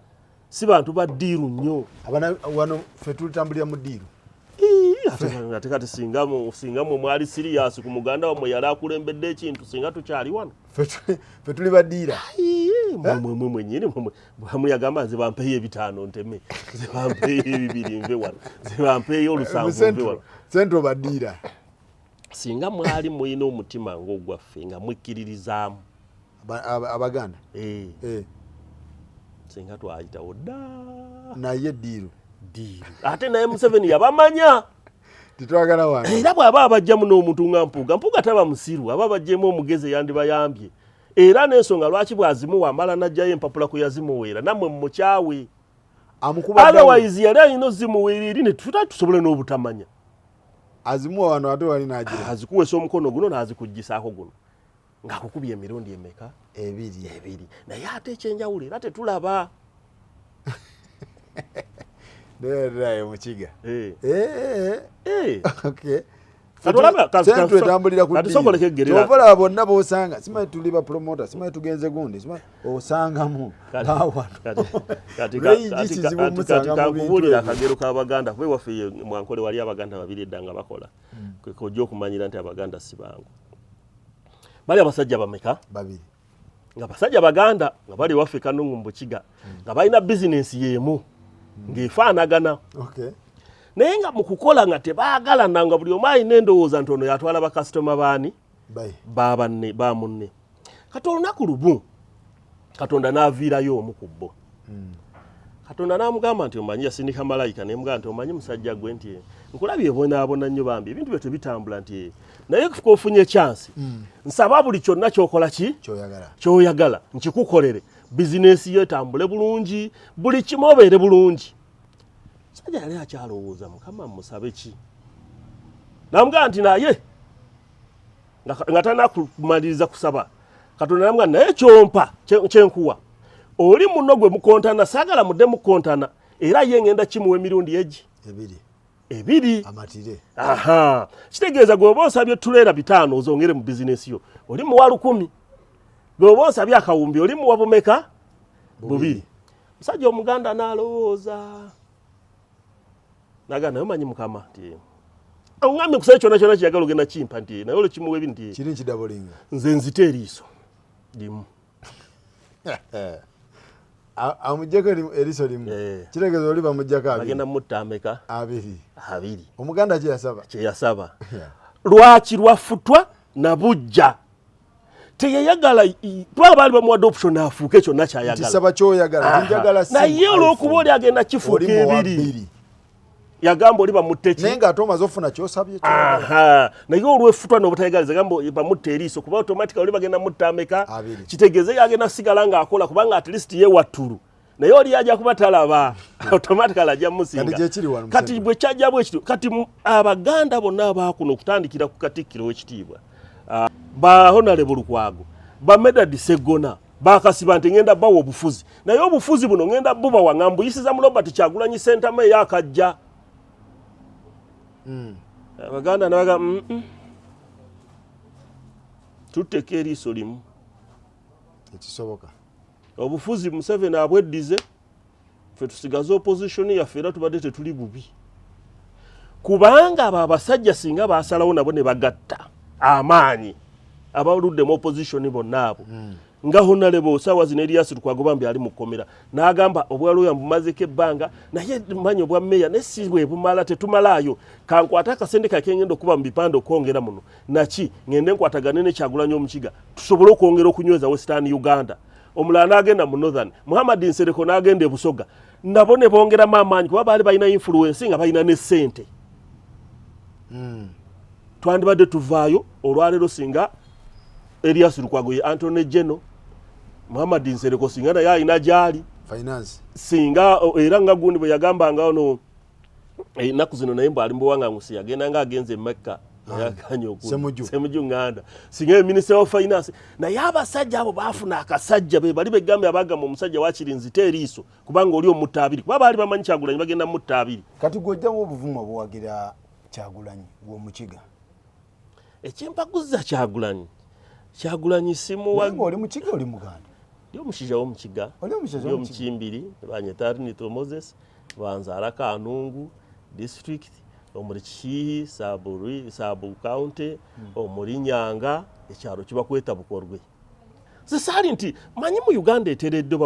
S1: si bantu baddiiru nnyo
S2: wano ffe tutambulira mu ddiiru
S1: ate kati singa mwe mwali sirias ku muganda wamwe yali akulembedde ekintu singa tukyali wano
S2: ffe tuli baddiira
S1: mwe mwenyini mwe yagamba nze bampeeyo 5 nteme ze bampeeyo 2 nve wano ze bampeeyo 7 nve wano
S2: sentro baddiira
S1: singa mwali muyina omutima ng'ogwaffe nga mwekkiririzaamu
S2: Abaganda
S1: singa twayitawo dda
S2: naye ddiiru
S1: ate naye Museveni yabamanya
S2: titwagala wange
S1: era bw'aba abajjamu n'omuntu nga Mpuuga taba musiru aba abajjemu omugezi yandibayambye era n'ensonga lwaki bw'azimuwa amala n'ajjayo empapula ku yazimuweera nammwe mumukyawe otherwise yali alina ozimuweera eri ne tusobole n'obutamanya
S2: azimuwa wano ate wali n'agira
S1: azikuweesa omukono guno n'azikuggisaako guno ng'akukubye emirundi emeka 2 naye ate ekyenjawulo era tetulaba
S2: Nerayo mukiga. Okay.
S1: Sentwe
S2: tambulira ku ddi. Tovola bonna bosanga. Simanyi tuli ba promoter, simanyi tugenze gundi, simanyi osangamu.
S1: Katika kubulira akagero k'Abaganda kwe waffe mwankole wali Abaganda babiri eddanga bakola. Kwe kojja okumanyira nti Abaganda si bangu. Bali abasajja bameka?
S2: Babiri.
S1: Nga basajja Baganda nga bali waffe Kanungu Mbukiga nga balina business yemu ng'efaanagana.
S2: Okay.
S1: Naye nga mu kukola nga tebaagalana nga buli omu alina endowooza ntono yatwala bakasitoma baani bamunne. Kati olunaku lumu Katonda n'aviirayo omu ku bo. Katonda n'amugamba nti omanyi yasindika malayika n'emugamba nti omanyi musajja gwe nti nkulabye bonaabona nnyo bambi ebintu bye tebitambula nti naye kofunye chance nsaba buli kyonna kyokola kyoyagala nkikukolere bizinesi yo etambule bulungi buli kimu obeere bulungi. Sajja yali akyalowooza Mukama musabe ki namugamba nti naye nga tanakumaliriza kusaba Katonda namugamba naye kyompa kyenkuwa oli muno gwe mukontana saagala mudde mukontana era ye ngenda kimuwa emirundi ebiri
S2: amatire.
S1: Aha, kitegeeza gwe oba osabye tuleera 5 ozongere mu bizinesi yo oli muwa 10. Gwe oba osabye akawumbi oli muwa bumeka 2. Musajja Omuganda n'alowooza nagana omanyi Mukama nti ongamye kusaba kyonna kiyagala ogenda kimpa nti naye olukimuwa ebi nti
S2: kiri nkidabulinga
S1: nze nzite eriiso limu
S2: amujjako eriiso limu kitegeeza oli bamujjako
S1: agenda mutta ameka
S2: 2. Omuganda kyeyasaba
S1: lwaki lwafutwa na bujja teyayagala twaba bali bamuwadde option afuuke kyonna kyayagala
S2: tisaba kyoyagala njagala si
S1: naye olw'okuba oli agenda kifuuka ebiri yagamba oli bamutte ki
S2: naye ng'ate omaze ofuna kyosabye
S1: naye olw'effutwa n'obutayagaliza gamba bamutte eriiso kuba automatica oli bagenda mutta ameka kitegeeze yagenda sigala ng'akola kubanga at least ye wattulu naye oli ajja kuba talaba automatically ajja musinga kati bwe kyajja bwe kityo kati abaganda bonna abaakuno okutandikira ku katikkiro w'ekitiibwa ba Honorable Lukwago ba Medard Segona bakasiba nti ngenda bawa obufuzi naye obufuzi buno ngenda buba wangambu yisiza mu Robert Kyagulanyi Center me yakajja abaganda nabaga tuteke eriiso limu
S2: ekisoboka
S1: obufuzi Museveni abweddize ffe tusigaze opposition yaffe era tubadde tetuli bubi kubanga abo abasajja singa basalawo nabo ne bagatta amaanyi abaluddemu opposition bonna abo nga Honorable Sawa zino Elias Lukwago bambi ali mukomera n'agamba obwalo yambumazeko ebbanga naye manyi obwa meya nesibwe bumala tetumalayo kankwata akasente kakengenda okuba mu bipande okwongera muno naki ngende nkwatagane ne Kyagulanyi Omukiga tusobole okwongera okunyweza Western Uganda omulala n'agenda mu Northern Muhammad Nsereko n'agenda e Busoga nabo ne bongeramu amaanyi kuba baali balina influence nga balina ne ssente twandibadde tuvaayo olwaleero singa Elias Lukwago ye Anthony Jeno Muhammad Nsereko singa naye alina gyali
S2: finance
S1: singa era nga gundi bwe yagambanga ono ennaku zino naye mbwali mbuwangamusi yagenda nga agenze Mecca yakanya okulu Semuju Nganda singa Minister of Finance naye abasajja abo baafuna akasajja be bali begambe abagamba omusajja wakirinzita eriiso kubanga oli omutta abiri kuba baali bamanyi Kyagulanyi bagenda mutta abiri
S2: kati gwojjamu obuvumo buwagira Kyagulanyi bw'Omukiga
S1: ekimpaguza Kyagulanyi simu wa
S2: oli Mukiga oli Muganda
S1: ndi omushaija w'Omukiga ndi Omukimbiri banyeta Nito Moses banzaala Kanungu district omuli Kihihi Sabu County omuli Nyanga ekyalo kiba kweta Bukorwe sisali nti manyi mu Uganda eteredde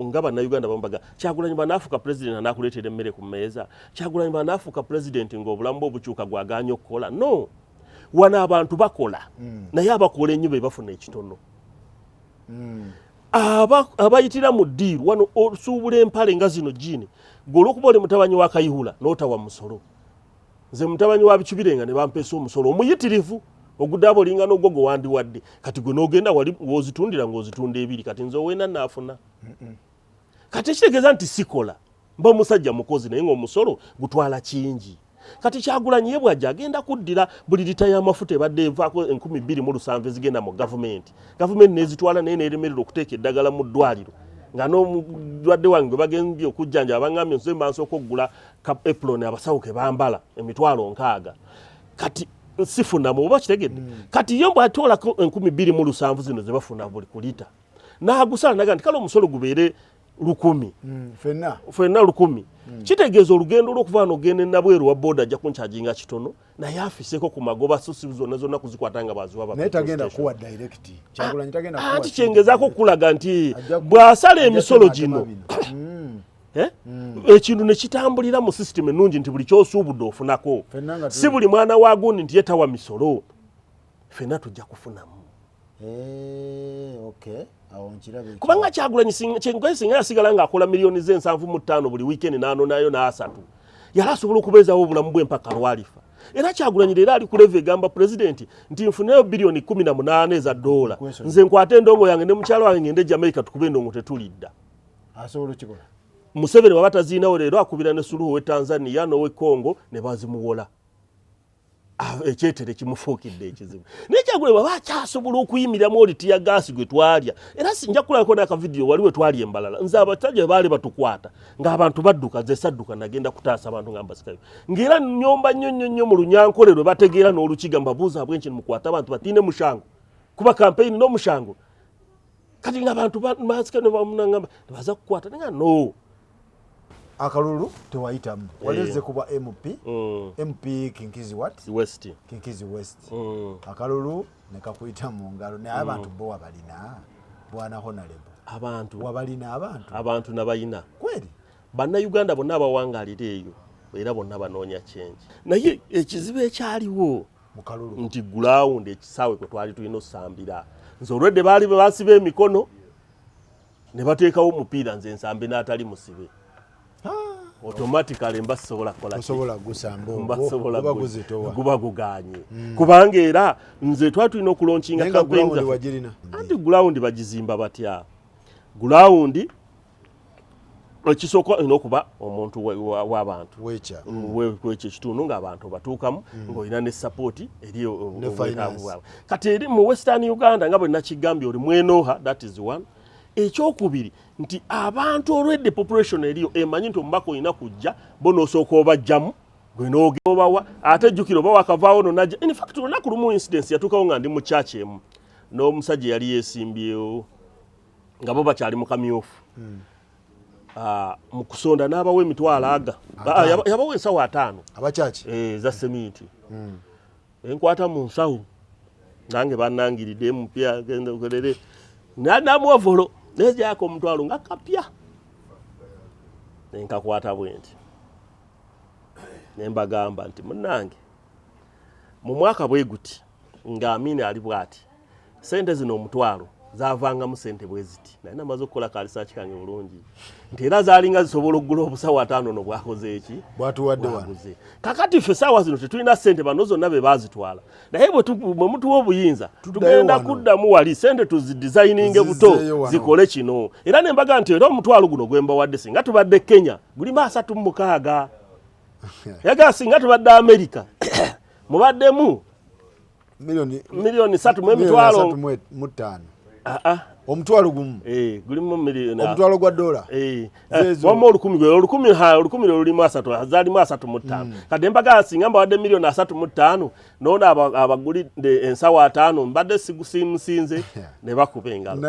S1: nga bannayuganda bambaga Kyagulanyi banaafuuka president anaakuleetera emmere ku mmeeza Kyagulanyi banaafuuka president ng'obulamu bwe obukyuka gwaganya okukola no wana abantu bakola naye abakola ennyo be bafuna ekitono abayitira mu ddiiru wano osuubula empale nga zino jini gw'olwokuba oli mutabanyi wa Kayihula n'otawa musolo nze mutabanyi wa Bikibirenga ne bampeesa omusolo omuyitirivu oguddaabo olinga n'ogwo gwe wandiwadde kati gwe n'ogenda wali w'ozitundira ng'ozitunda ebiri kati nze owena naafuna kati ekitegeeza nti sikola mba omusajja mukozi naye ng'omusolo gutwala kingi kati Kyagulanyi ye bw'ajja agenda kuddira buli lita y'amafuta ebadde evaako 2007 ezigenda mu gavumenti n'ezitwala naye n'eremerera okuteeka eddagala mu ddwaliro nga n'omulwadde wange gwe bagembye okujjanja abangambye nze mbansoka okugula apron abasawo ke bambala emitwalo 6 kati sifunamu oba kitegedde kati ye bw'atoolako 2007 zino ze bafuna buli kulita n'agusala naga nti kale omusolo gubeere 10 fenna 10 kitegeeza olugendo lw'okuva n'ogenda nabweru wa boda ajja kunkyajinga kitono naye afiseko ku magoba so si zonna kuzikwata nga baziwa
S2: naye tagenda kuwa direct Kyagulanyi tagenda kuwa
S1: ati kyengezaako okulaga nti bw'asala emisolo gino ekintu ne kitambulira mu system ennungi nti buli kyosuubudde ofunako si buli mwana wa gundi nti yetawa misolo fenna tujja kufunamu kubanga Kyagulanyi singa yasigala ng'akola miliyoni ze 7.5 buli weekend n'anonayo n'asatu yali asobola okubeezawo obulamu bwe mpaka lwalifa era Kyagulanyi leero ali ku leve egamba pulezidenti nti nfuneyo biliyoni 18 eza dola nze nkwate endongo yange ne mukyalo wange ngende Jamaica tukube endongo tetulidda
S2: asobola okikola
S1: Museveni baba taziinawo leero akubira ne Suluhu we Tanzania n'owe Congo ne bazimuwola ekyetere kimufuukidde ekizibu naye Kyagulanyi baba akyasobola okuyimiriramu oli tiya gaasi gwe twalya era sinja kulabako n'akavidiyo wali we twali embalala nze abatajja baali batukwata ng'abantu badduka nze sadduka nagenda kutaasa abantu nga mbasikayo ng'era nnyomba nnyo mu Lunyankolerwe bategeera n'Olukiga mbabuuza bwenki mukwata abantu batiine mushango kuba campaign n'omushango kati ng'abantu basika ne bamunangamba baza kukwata nga no
S2: akalulu tewayitamu waleze kuba MP Kinkizi West akalulu ne kakuyita mu ngalo naye abantu bo wabalina bwana Honorable wabalina
S1: abantu nabayina
S2: kweli
S1: bannayuganda bonna abawangaalira eyo era bonna banoonya change naye ekizibu ekyaliwo nti ground ekisaawe kwe twali tulina osambira nze olwedde baali basiba emikono ne bateekawo omupiira nze nsambe n'atali musibe automatically mba sobola kola
S2: osobola gusamba
S1: guba guganye kubanga era nze twatulina okulonkinga
S2: campaign
S1: anti ground bagizimba batya ground ekisoko inokuba omuntu w'abantu wekyo kitundu ng'abantu batuukamu ng'olina ne support eri obwetaavu kati eri mu Western Uganda nga bwe nakigambye oli mwenoha, that is one. Ekyokubiri nti abantu olwedde population eriyo emanyi nti omubaka olina kujja bo n'osooka obajjamu gwe n'obawa ate jjukira oba wakavaawo nonajja. In fact olunaku lumu incidence yatuukawo nga ndi mu church emu n'omusajja yali yeesimbyewo nga bo bakyali mu kamyufu mu kusonda n'abawa emitwalo aga yabawa ensawo 5
S2: abakyaki
S1: za sementi enkwata mu nsawo nange bannangiridde empya genda okolere nadamuovolo nezijako omutwalo nga kapya nenkakwata bwenti nembagamba nti munnange mu mwaka bwe guti nga Amini ali bwati sente zino omutwalo zavangamu sente bweziti naye namaze okukola kalisaaki kange bulungi nti era zaalinga zisobola okugula obusawo 5 no bwakoze eki
S2: bwatuwadde wano
S1: kakati ffe saawa zino tetulina sente bano zonna be baazitwala naye bwe mutuwa obuyinza tugenda kuddamu wali sente tuzidesigninge buto zikole kino era nembaga nti era omutwalo guno gwemba wadde singa tubadde Kenya guli 36 yaga singa tubadde America mubaddemu milioni 3 mu emitwalo
S2: 3.5 omutwalo gumu
S1: gulimu milioni
S2: omutwalo gwa dola
S1: wama olukumi lulimu 3 zalimu 3.5 kade mbaga singa mbadde milioni 3.5 nona abagulidde ensawo 5 mbadde sigusimusinze ne bakuba engalo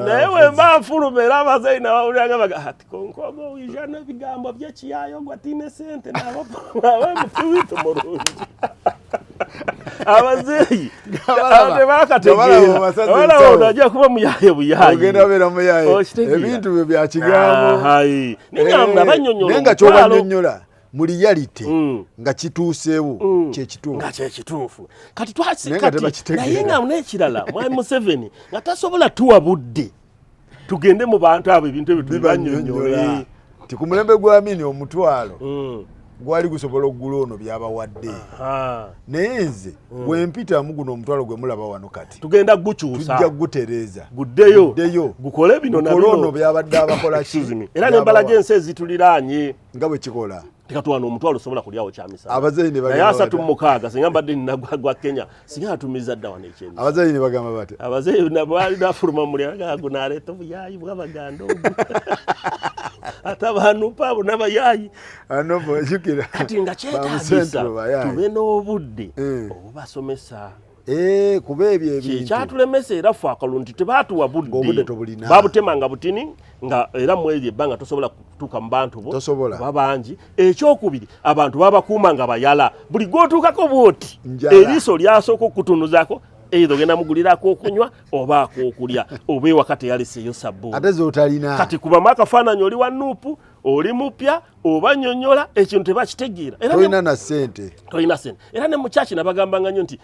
S1: naye wemba nfulumera abazaina bawuliranga baga ati konkogo wijana ebigambo byekiyayo gwatine sente nabamufiwitu mulungi abazeyi abakategeera onajja kuba muyaye buyaye
S2: ogenda beera muyaye ebintu byo bya kigambo
S1: ninyamba banyonyola
S2: nenga kyobanyonyola muli yalite nga kituuseewo
S1: kyekituufu kati twasikati naye nga munekirala mwami Museveni nga tasobola tuwa budde tugende mu bantu abo ebintu ebyo tubanyonyola
S2: ti ku mulembe gwa Amini omutwalo gwali gusobola okugula ono byabawadde naye nze bwempita muguno omutwalo gwe mulaba wano kati
S1: tugenda gukyusa
S2: tujja gutereeza
S1: guddeyo gukole bino
S2: ono byabadde abakola
S1: era nembala gy'ensi ezituliraanye
S2: nga bwe kikola
S1: tekatwana omutwalo osobola kulyawo kyamisa
S2: abazaini
S1: naye 36 singa mbadde ninagwa Kenya singa atumiza dda wano ekyendi
S2: abazaini bagamba bati
S1: abazaini nabali nafuluma mulyaga gunaleeta obuyayi bw'abaganda obu ate abantu pabo n'abayayi
S2: anobojukira
S1: kati nga kyetaagisa tube n'obudde obubasomesa
S2: kuba ebyo ebintu
S1: kyatulemesa era ffe akalulu nti tebaatuwa budde babutemanga butini nga era mweri ebbanga tosobola kutuuka mu bantu bo babangi. Ekyokubiri abantu babakuuma nga bayala buli gwotuukako bwoti eriiso lyasooka okukutunuzako either ogenda mugulirako okunywa oba akokulya oba ewaka teyaleseeyo sabbuuni
S2: ate z'otalina
S1: kati kubamu akafaananyi oli wa nuupu oli mupya oba nyonyola ekintu tebakitegeera
S2: tolina sente
S1: era ne mu kyaki nabagambanga nnyo nti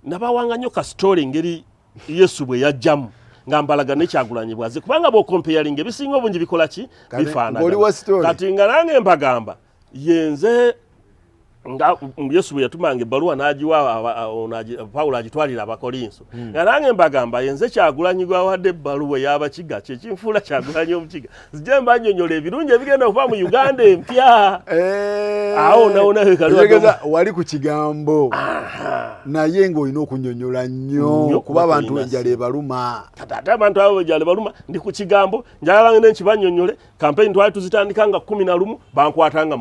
S1: nabawanga nnyo ka story engeri Yesu bwe yajjamu nga mbalaga ne Kyagulanyi bwaze kubanga bw'okompeyalinga ebisinga obungi bikola ki bifaanagana kati nga nange mbagamba yenze nga Yesu bwe yatumanga ebbaluwa n'agiwa Pawulo agitwalira Abakolinso nga nange mbagamba yenze Kyagulanyi gwawadde ebbaluwa y'abakiga kyekinfuula Kyagulanyi omukiga zijje mbanyonyola ebirungi ebigenda okuva mu Uganda empya awo nawona
S2: wali ku kigambo naye ng'olina okunyonyola nnyo kuba abantu enjala ebaluma
S1: ate abantu abo enjala ebaluma ndi ku kigambo njagala ngende nkibanyonyole kampeyini twali tuzitandika nga 11 bankwatanga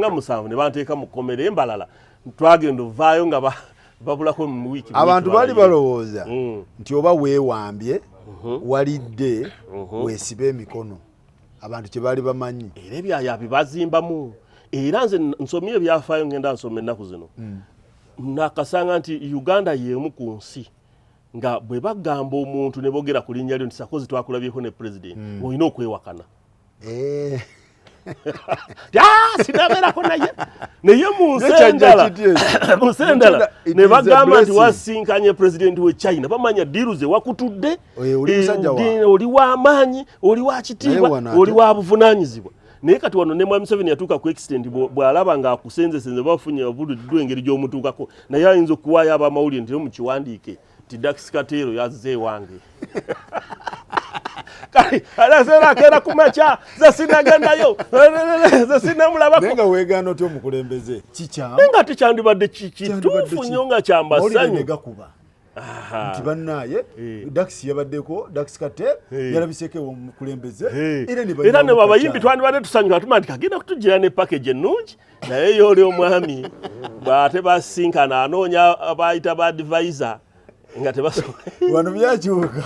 S1: 7 ne banteeka mu kkomera embalala twagenda ovaayo nga babulako mu wiiki
S2: abantu bali balowooza nti oba weewambye walidde weesibe emikono abantu kye baali bamanyi
S1: era ebyayabi bazimbamu era nze nsomye ebyafaayo ngenda nsoma ennaku zino nakasanga nti Uganda y'emu ku nsi nga bwe bagamba omuntu ne boogera ku linnya lyo nti sakozi twakulabyeko ne president olina okwewakana sinabeerako naye musendala ne bagamba nti wasinkanye pulezidenti we China bamanya diiru ze wakutudde oli w'amaanyi oli wa kitiibwa oli wa buvunaanyizibwa naye kati wano ne Mwami Museveni yatuuka ku extent bw'alaba ng'akusenzesenze bafunye babuliddwa engeri gy'omutuukako naye ayinza okuwaayo abamawulire nti mu kiwandiike ti Dax Kateero yazze ewange kale alaseera akeera ku makya ze sinagendayo ze sinamulabako
S2: nenga weegaana otya omukulembeze kikyamu
S1: nenga tekyandibadde kituufu nnyo nga kyambasanyu
S2: nti bannaye Dax yabaddeko Dax Kateero yalabiseko omukulembeze
S1: era ne babayimbi twandibadde tusanyuka tumandika agenda kutugira ne package ennungi naye yooli omwami bw'ate basinkana anoonya abayita ba advisor nga tebasobola
S2: wano byakyuka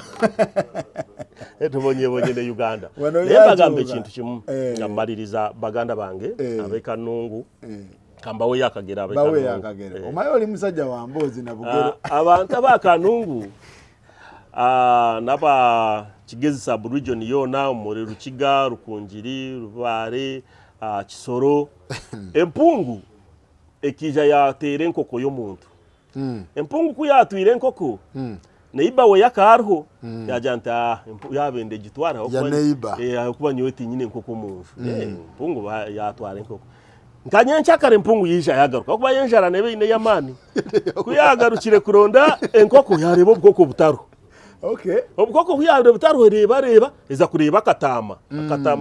S1: tubonyebonye ne Uganda naye bagamba ekintu kimu nga mmaliriza baganda bange ab'e Kanungu kambaweyo akagera
S2: ab'e omaye oli musajja wa Mboozi na Bugero
S1: abantu aba Kanungu naba Kigezi sub-region yona omuli Rukiga Rukunjiri Lubaale Kisoro empungu ekija yateera enkoko y'omuntu empungu kuyatwire enkoko neiba we yakariho yajanta yabende gitwara okuba nyowe tinyine enkoko munju empungu yatwara enkoko nkanye nchakare empungu yija yagaruka kuba yenjara nebe ine yamani kuyagarukire kuronda enkoko yareba obukoko butaro obukoko kuyareba butaro reba eza kureba akatama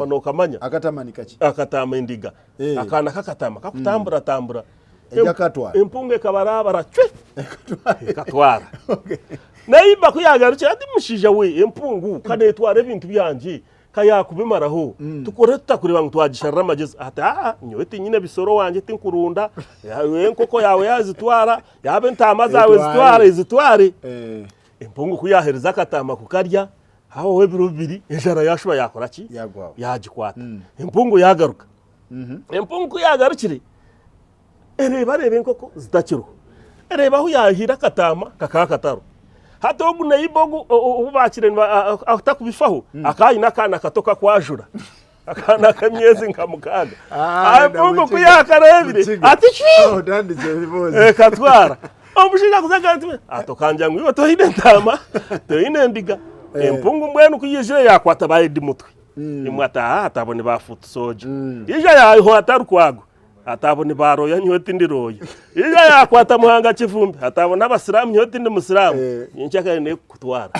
S1: no kamanya
S2: akatama ni kaki
S1: akatama indiga akana kakatama kakutambura
S2: ejakatwara
S1: empungu ekabarabara chwe ekatwara naiba kuyagarukira ati mushija we empungu kanetwara ebintu byanje kaya kubimaraho tukore tutakureba ngo twagisharra amagezi ata nyowe tinyine bisoro wanje tinkurunda yawe enkoko yawe yazitwara yabe ntama zawe zitware empungu kuyahereza akatama kukarya hawo webiro bibiri ejara yashuba yakora ki yagikwata empungu yagaruka empungu yagarukire reba enkoko zitakiro reba aho yahira akatama kakakataro hata ogu naibogu ubakire atakubifaho akayina akana katoka kwajura akana kamyezi nka mukaga apungu kuyakarebire ati katwara omushinga kuzaga ati atokanja ngwiwe tohine ntama tohine ndiga empungu mbwenu kuyijire yakwata bayidi mutwe imwata atabone bafutu soja ija yaho atarukwago atabone baroya nyweti ndiroya ija yakwata muhanga kivumbi atabone abasiramu nyweti ndi musiramu nchaka ne kutwara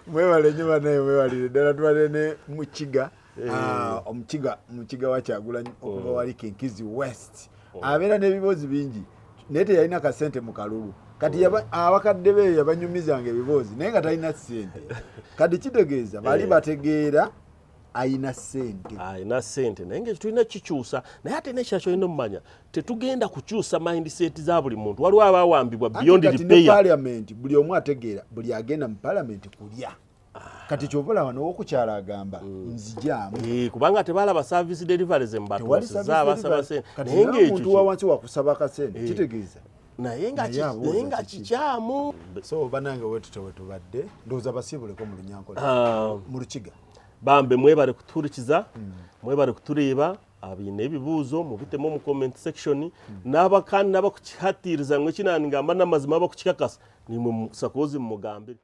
S2: mwebale nyuma naye mwebale dala twale ne mukiga omukiga wakyagula okuva wali Kinkizi West abera n'ebibozi bingi nete yalina kasente mu kalulu kati abakadde be yabanyumizanga ebibozi naye nga talina sente kati kitegeeza bali bategeera ayina sente
S1: naye tulina kikyusa naye ate nekyakyo ino mmanya tetugenda kukyusa mindset za buli muntu waliwo abawambibwa beyond repair
S2: parliament buli omu ategeera buli agenda mu parliament kulya kati kyovola wano okukyala agamba nzijaamu
S1: kubanga tebalaba service deliveries embatuusi zaabasaba sente
S2: naye ngaomuntu wawansi wakusaba kasente kitegeeza
S1: naye nga kikyamu
S2: so banange wetubadde ndowooza basiibuleko mu Lunyankole mu Lukiga
S1: bambe mwebale kutulikiza mwebale kutureeba abine ebibuuzo mubitemu mu comment section n'abakandi n'abakukihatiriza ngwe kinani ngamba n'amazima abakukikakasa nimwe musakozi mugambire